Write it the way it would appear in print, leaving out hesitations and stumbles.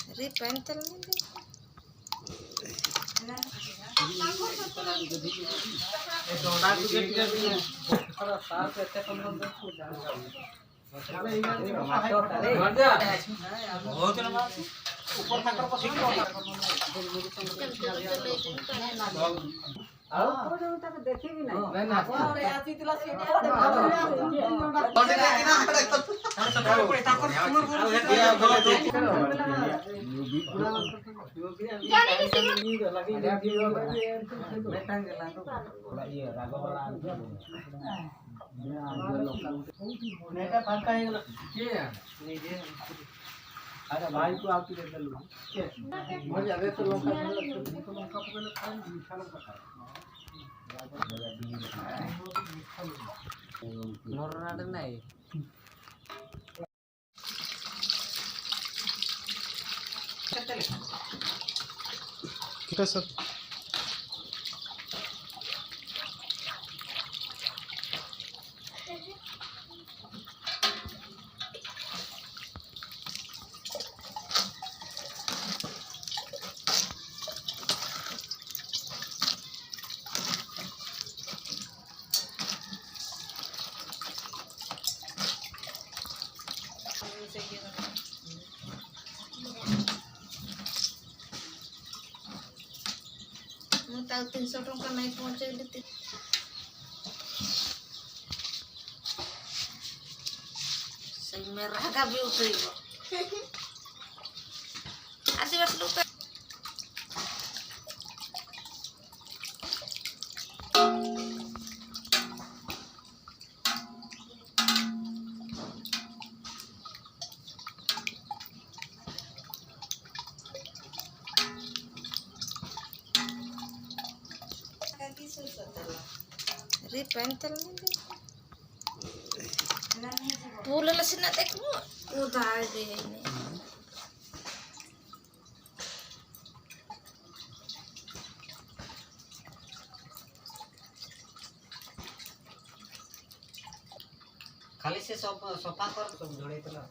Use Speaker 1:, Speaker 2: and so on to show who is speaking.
Speaker 1: अरे पेंसिल नहीं दे
Speaker 2: अरे भाई को आपकी दे दे लो मजा दे तो लंका पकड़े खाए मिठा लंका खाए
Speaker 3: नोरनाड नहीं
Speaker 4: ठीक है सर
Speaker 1: ମୁଁ ତାକୁ 300 ଟଙ୍କା ନାଇଁ ପହଞ୍ଚେଇଲି ସେଇ ମେରାଗା ବି ଉଠେଇବ ଆଦିବାସୀ ଲୋକ अरे पेंसिल नहीं दे फूल लसीना देखो उधार दे नहीं
Speaker 3: खाली से सब सफा कर सब जोड़े तला